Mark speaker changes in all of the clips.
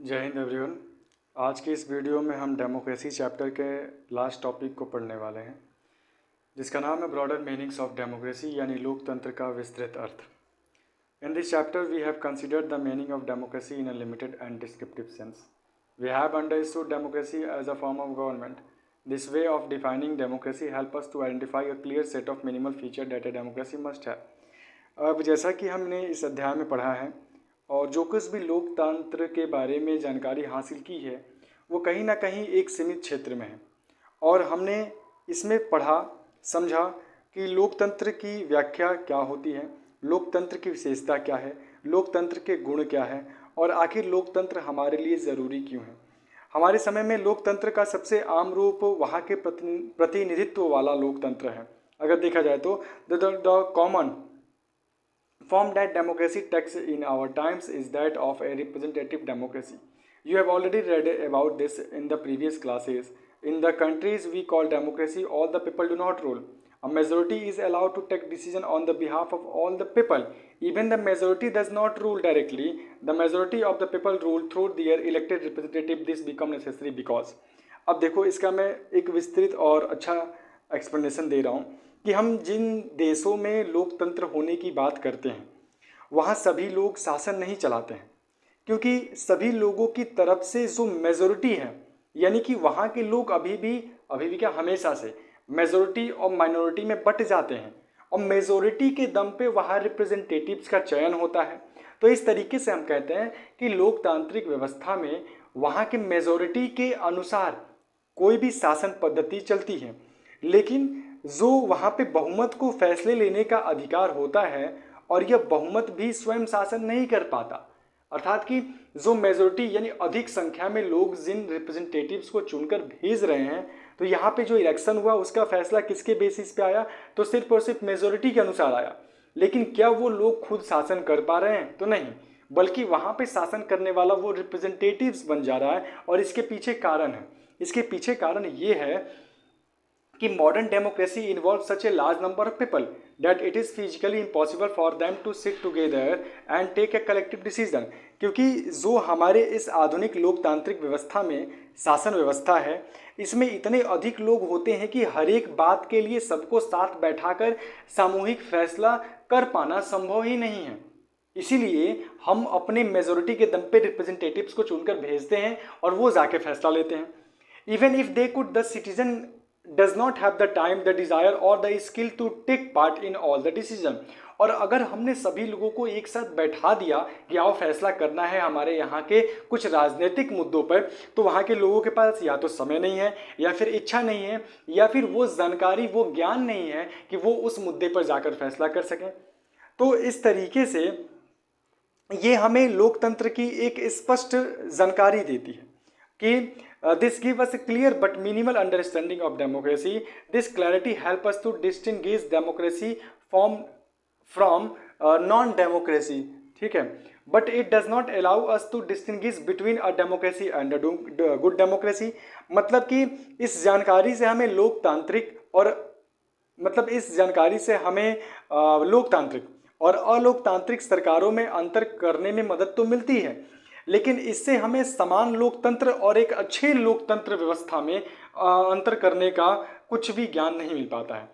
Speaker 1: जय हिंद एवरीवन। आज के इस वीडियो में हम डेमोक्रेसी चैप्टर के लास्ट टॉपिक को पढ़ने वाले हैं, जिसका नाम है ब्रॉडर मीनिंग्स ऑफ डेमोक्रेसी, यानी लोकतंत्र का विस्तृत अर्थ। In this chapter we have considered the meaning of democracy in a limited and descriptive sense. We have understood democracy as a form of government. This way of defining democracy help us to identify a clear set of minimal feature that a democracy must have. अब जैसा कि हमने इस अध्याय में पढ़ा है और जो कुछ भी लोकतंत्र के बारे में जानकारी हासिल की है, वो कहीं ना कहीं एक सीमित क्षेत्र में है। और हमने इसमें पढ़ा, समझा कि लोकतंत्र की व्याख्या क्या होती है, लोकतंत्र की विशेषता क्या है, लोकतंत्र के गुण क्या है और आखिर लोकतंत्र हमारे लिए ज़रूरी क्यों है। हमारे समय में लोकतंत्र का सबसे आम रूप वहाँ के प्रतिनिधित्व वाला लोकतंत्र है। अगर देखा जाए तो the common form that democracy takes in our times is that of a representative democracy. You have already read about this in the previous classes. In the countries we call democracy, all the people do not rule. A majority is allowed to take decision on the behalf of all the people. Even the majority does not rule directly. The majority of the people rule through their elected representative. This become necessary because. अब देखो, इसका मैं एक विस्तृत और अच्छा explanation दे रहा हूँ कि हम जिन देशों में लोकतंत्र होने की बात करते हैं, वहाँ सभी लोग शासन नहीं चलाते हैं, क्योंकि सभी लोगों की तरफ से जो मेजोरिटी है, यानी कि वहाँ के लोग अभी भी क्या, हमेशा से मेजोरिटी और माइनॉरिटी में बट जाते हैं और मेजोरिटी के दम पे वहाँ रिप्रेजेंटेटिव्स का चयन होता है। तो इस तरीके से हम कहते हैं कि लोकतांत्रिक व्यवस्था में वहाँ के मेजोरिटी के अनुसार कोई भी शासन पद्धति चलती है, लेकिन जो वहाँ पे बहुमत को फैसले लेने का अधिकार होता है और यह बहुमत भी स्वयं शासन नहीं कर पाता, अर्थात कि जो मेजोरिटी यानी अधिक संख्या में लोग जिन रिप्रेजेंटेटिव्स को चुनकर भेज रहे हैं, तो यहाँ पे जो इलेक्शन हुआ उसका फैसला किसके बेसिस पे आया, तो सिर्फ और सिर्फ मेजोरिटी के अनुसार आया। लेकिन क्या वो लोग खुद शासन कर पा रहे हैं? तो नहीं, बल्कि वहाँ पे शासन करने वाला वो रिप्रेजेंटेटिव्स बन जा रहा है। और इसके पीछे कारण है, इसके पीछे कारण ये है कि modern democracy involve such a large number of people that it is physically impossible for them to sit together and take a collective decision. क्योंकि जो हमारे इस आधुनिक लोकतांत्रिक व्यवस्था में शासन व्यवस्था है, इसमें इतने अधिक लोग होते हैं कि हर एक बात के लिए सबको साथ बैठाकर सामूहिक फैसला कर पाना संभव ही नहीं है। इसीलिए हम अपने मेजोरिटी के दम पे रिप्रेजेंटेटिव्स को चुनकर भेजते हैं और वो जाके फैसला लेते हैं। Even if they could, the citizen does not have the time, the desire or the skill to take part in all the decision। और अगर हमने सभी लोगों को एक साथ बैठा दिया कि आओ फैसला करना है हमारे यहाँ के कुछ राजनीतिक मुद्दों पर, तो वहाँ के लोगों के पास या तो समय नहीं है, या फिर इच्छा नहीं है, या फिर वो जानकारी, वो ज्ञान नहीं है कि वो उस मुद्दे पर जाकर फैसला कर सकें। तो इस तरीके से ये हमें लोकतंत्र की एक स्पष्ट जानकारी देती है कि this give us a clear but minimal understanding of democracy. This clarity help us to distinguish democracy from non-democracy, ठीक है। But it does not allow us to distinguish between a democracy and a good democracy। मतलब कि इस जानकारी से हमें लोकतांत्रिक और मतलब इस जानकारी से हमें लोकतांत्रिक और अलोकतांत्रिक सरकारों में अंतर करने में मदद तो मिलती है, लेकिन इससे हमें समान लोकतंत्र और एक अच्छे लोकतंत्र व्यवस्था में अंतर करने का कुछ भी ज्ञान नहीं मिल पाता है।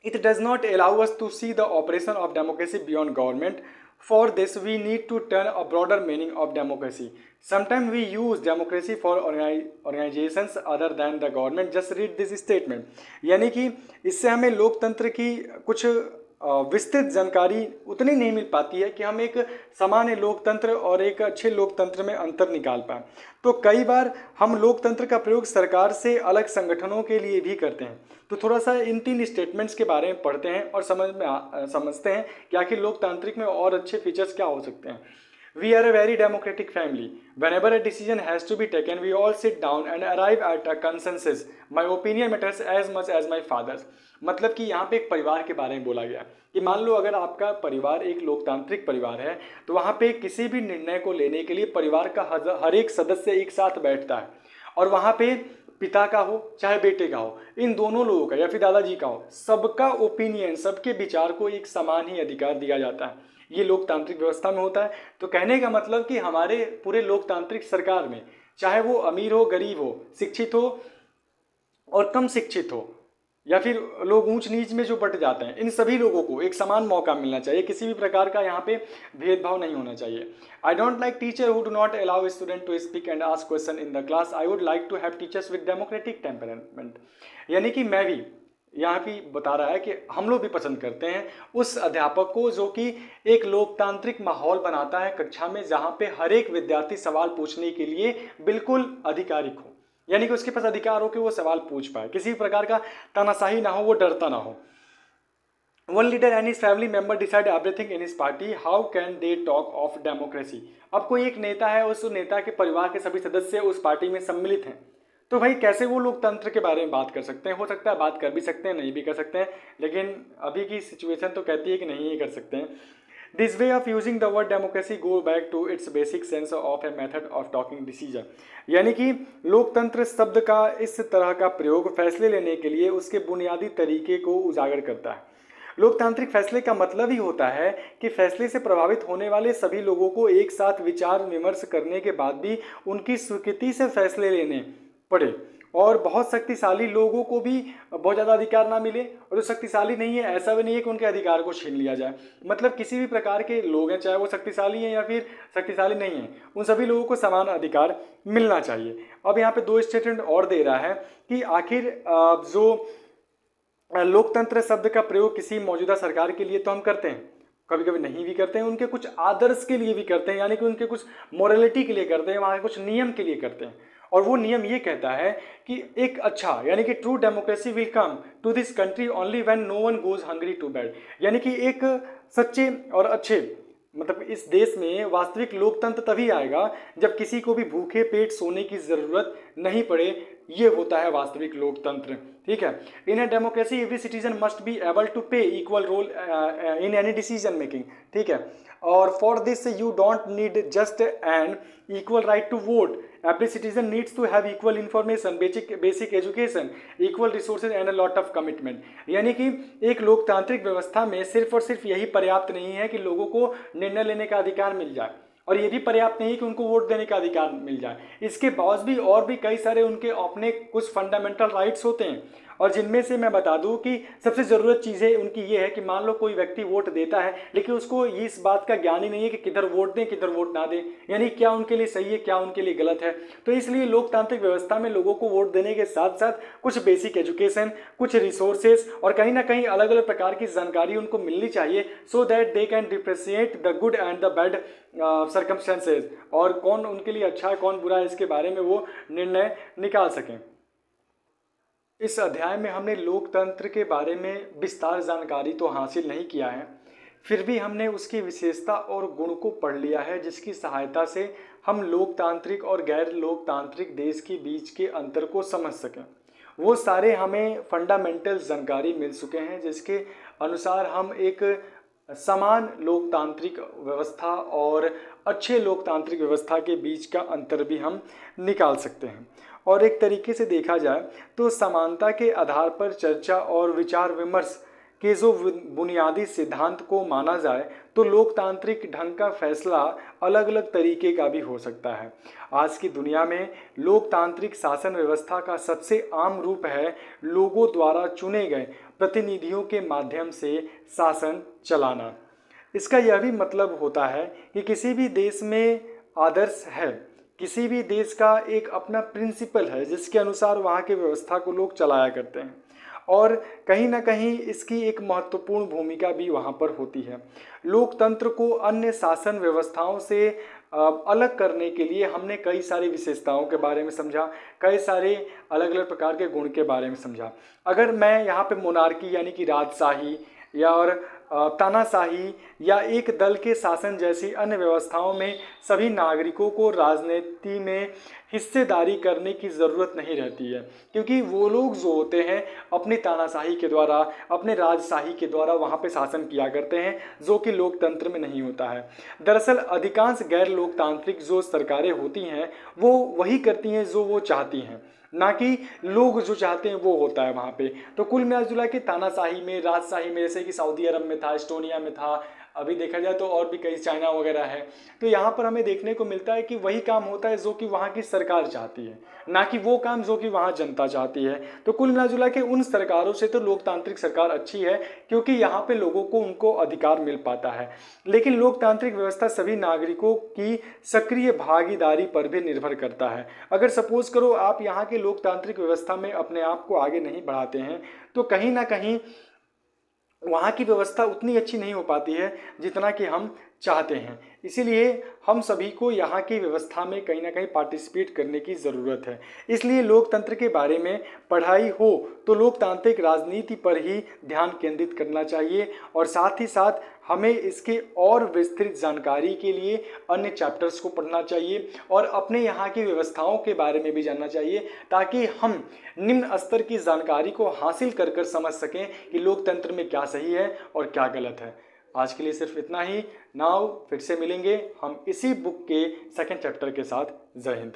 Speaker 1: It does not allow us to see the operation of democracy beyond government. For this, we need to turn a broader meaning of democracy. Sometimes we use democracy for organizations other than the government. Just read this statement। यानी कि इससे हमें लोकतंत्र की कुछ विस्तृत जानकारी उतनी नहीं मिल पाती है कि हम एक सामान्य लोकतंत्र और एक अच्छे लोकतंत्र में अंतर निकाल पाएं। तो कई बार हम लोकतंत्र का प्रयोग सरकार से अलग संगठनों के लिए भी करते हैं। तो थोड़ा सा इन तीन स्टेटमेंट्स के बारे में पढ़ते हैं और समझते हैं कि आखिर लोकतांत्रिक में और अच्छे फीचर्स क्या हो सकते हैं। We are a very democratic family. Whenever a decision has to be taken, we all sit down and arrive at a consensus. My opinion matters as much as my father's। मतलब कि यहाँ पे एक परिवार के बारे में बोला गया कि मान लो अगर आपका परिवार एक लोकतांत्रिक परिवार है, तो वहाँ पे किसी भी निर्णय को लेने के लिए परिवार का हर एक सदस्य एक साथ बैठता है और वहाँ पे पिता का हो चाहे बेटे का हो, इन दोनों लोगों का या फिर दादाजी का हो, सबका ओपिनियन, सबके विचार को एक समान ही अधिकार दिया जाता है। ये लोकतांत्रिक व्यवस्था में होता है। तो कहने का मतलब कि हमारे पूरे लोकतांत्रिक सरकार में चाहे वो अमीर हो, गरीब हो, शिक्षित हो और कम शिक्षित हो, या फिर लोग ऊंच नीच में जो बट जाते हैं, इन सभी लोगों को एक समान मौका मिलना चाहिए। किसी भी प्रकार का यहाँ पे भेदभाव नहीं होना चाहिए। I don't like teacher who do not allow student to speak and ask question in the class. I would like to have teachers with democratic temperament. यानी कि मैं भी यहाँ भी बता रहा है कि हम लोग भी पसंद करते हैं उस अध्यापक को जो कि एक लोकतांत्रिक माहौल बनाता है कक्षा में, जहाँ पे हर एक विद्यार्थी सवाल पूछने के लिए बिल्कुल अधिकारिक हो, यानी कि उसके पास अधिकार हो कि वो सवाल पूछ पाए, किसी भी प्रकार का तानाशाही ना हो, वो डरता ना हो। One leader and his family member decide everything in his party, how can they talk of democracy. अब कोई एक नेता है, उस नेता के परिवार के सभी सदस्य उस पार्टी में सम्मिलित हैं, तो भाई कैसे वो लोकतंत्र के बारे में बात कर सकते हैं। हो सकता है बात कर भी सकते हैं, नहीं भी कर सकते हैं, लेकिन अभी की सिचुएशन तो कहती है कि नहीं ही कर सकते हैं। This way of using the word democracy go back to its basic sense of a method of talking decision. यानी कि लोकतंत्र शब्द का इस तरह का प्रयोग फैसले लेने के लिए उसके बुनियादी तरीके को उजागर करता है। लोकतांत्रिक फैसले का मतलब ही होता है कि फैसले से प्रभावित होने वाले सभी लोगों को एक साथ विचार विमर्श करने के बाद भी उनकी स्वीकृति से फैसले लेने पड़े, और बहुत शक्तिशाली लोगों को भी बहुत ज़्यादा अधिकार ना मिले, और जो शक्तिशाली नहीं है ऐसा भी नहीं है कि उनके अधिकार को छीन लिया जाए। मतलब किसी भी प्रकार के लोग हैं, चाहे वो शक्तिशाली हैं या फिर शक्तिशाली नहीं हैं, उन सभी लोगों को समान अधिकार मिलना चाहिए। अब यहाँ पे दो स्टेटमेंट और दे रहा है कि आखिर जो लोकतंत्र शब्द का प्रयोग किसी मौजूदा सरकार के लिए तो हम करते हैं, कभी कभी नहीं भी करते हैं, उनके कुछ आदर्श के लिए भी करते हैं, यानी कि उनके कुछ मोरालिटी के लिए करते हैं, वहाँ के कुछ नियम के लिए करते हैं। और वो नियम ये कहता है कि एक अच्छा, यानी कि true democracy will come to this country only when no one goes hungry to bed. यानी कि एक सच्चे और अच्छे, मतलब इस देश में वास्तविक लोकतंत्र तभी आएगा जब किसी को भी भूखे पेट सोने की ज़रूरत नहीं पड़े। ये होता है वास्तविक लोकतंत्र। ठीक है। In a democracy every citizen must be able to pay equal role in any decision making. ठीक है। और for this you don't need just an equal right to vote, every citizen needs to have equal information, basic education, equal resources and a lot of commitment. यानी कि एक लोकतांत्रिक व्यवस्था में सिर्फ और सिर्फ यही पर्याप्त नहीं है कि लोगों को निर्णय लेने का अधिकार मिल जाए, और ये भी पर्याप्त नहीं है कि उनको वोट देने का अधिकार मिल जाए, इसके बावजूद भी और भी कई सारे उनके अपने कुछ फंडामेंटल राइट्स होते हैं। और जिनमें से मैं बता दूं कि सबसे ज़रूरत चीज़ें उनकी ये है कि मान लो कोई व्यक्ति वोट देता है, लेकिन उसको इस बात का ज्ञान ही नहीं है कि किधर वोट दें किधर वोट ना दें, यानी क्या उनके लिए सही है क्या उनके लिए गलत है। तो इसलिए लोकतांत्रिक व्यवस्था में लोगों को वोट देने के साथ साथ कुछ बेसिक एजुकेशन, कुछ रिसोर्सेज और कहीं ना कहीं अलग अलग प्रकार की जानकारी उनको मिलनी चाहिए, so that they can depreciate the good and the bad circumstances, और कौन उनके लिए अच्छा है कौन बुरा है इसके बारे में वो निर्णय निकाल सकें। इस अध्याय में हमने लोकतंत्र के बारे में विस्तार जानकारी तो हासिल नहीं किया है, फिर भी हमने उसकी विशेषता और गुण को पढ़ लिया है, जिसकी सहायता से हम लोकतांत्रिक और गैर लोकतांत्रिक देश के बीच के अंतर को समझ सकें। वो सारे हमें फंडामेंटल जानकारी मिल चुके हैं, जिसके अनुसार हम एक समान लोकतांत्रिक व्यवस्था और अच्छे लोकतांत्रिक व्यवस्था के बीच का अंतर भी हम निकाल सकते हैं। और एक तरीके से देखा जाए तो समानता के आधार पर चर्चा और विचार विमर्श के जो बुनियादी सिद्धांत को माना जाए तो लोकतांत्रिक ढंग का फैसला अलग अलग तरीके का भी हो सकता है। आज की दुनिया में लोकतांत्रिक शासन व्यवस्था का सबसे आम रूप है लोगों द्वारा चुने गए प्रतिनिधियों के माध्यम से शासन चलाना। इसका यह भी मतलब होता है कि किसी भी देश में आदर्श है, किसी भी देश का एक अपना प्रिंसिपल है जिसके अनुसार वहाँ की व्यवस्था को लोग चलाया करते हैं, और कहीं ना कहीं इसकी एक महत्वपूर्ण भूमिका भी वहाँ पर होती है। लोकतंत्र को अन्य शासन व्यवस्थाओं से अलग करने के लिए हमने कई सारी विशेषताओं के बारे में समझा, कई सारे अलग अलग प्रकार के गुण के बारे में समझा। अगर मैं यहाँ पे मोनार्की यानी कि राजशाही या और तानाशाही या एक दल के शासन जैसी अन्य व्यवस्थाओं में सभी नागरिकों को राजनीति में हिस्सेदारी करने की ज़रूरत नहीं रहती है, क्योंकि वो लोग जो होते हैं अपनी तानाशाही के द्वारा, अपने राजशाही के द्वारा वहाँ पे शासन किया करते हैं, जो कि लोकतंत्र में नहीं होता है। दरअसल अधिकांश गैर लोकतांत्रिक जो सरकारें होती हैं वो वही करती हैं जो वो चाहती हैं, ना कि लोग जो चाहते हैं वो होता है वहाँ पे। तो कुल मिला जुला के तानाशाही में, राजशाही में, जैसे कि सऊदी अरब में था, एस्टोनिया में था, अभी देखा जाए तो और भी कई चाइना वगैरह है, तो यहाँ पर हमें देखने को मिलता है कि वही काम होता है जो कि वहाँ की सरकार चाहती है, ना कि वो काम जो कि वहाँ जनता चाहती है। तो कुल मिला जुला के उन सरकारों से तो लोकतांत्रिक सरकार अच्छी है, क्योंकि यहाँ पे लोगों को उनको अधिकार मिल पाता है। लेकिन लोकतांत्रिक व्यवस्था सभी नागरिकों की सक्रिय भागीदारी पर भी निर्भर करता है। अगर सपोज करो आप यहाँ के लोकतांत्रिक व्यवस्था में अपने आप को आगे नहीं बढ़ाते हैं, तो कहीं ना कहीं वहाँ की व्यवस्था उतनी अच्छी नहीं हो पाती है जितना कि हम चाहते हैं। इसीलिए हम सभी को यहाँ की व्यवस्था में कहीं ना कहीं पार्टिसिपेट करने की ज़रूरत है। इसलिए लोकतंत्र के बारे में पढ़ाई हो तो लोकतांत्रिक राजनीति पर ही ध्यान केंद्रित करना चाहिए, और साथ ही साथ हमें इसके और विस्तृत जानकारी के लिए अन्य चैप्टर्स को पढ़ना चाहिए और अपने यहाँ की व्यवस्थाओं के बारे में भी जानना चाहिए, ताकि हम निम्न स्तर की जानकारी को हासिल कर कर समझ सकें कि लोकतंत्र में क्या सही है और क्या गलत है। आज के लिए सिर्फ इतना ही। नाउ फिर से मिलेंगे हम इसी बुक के सेकंड चैप्टर के साथ। जय हिंद।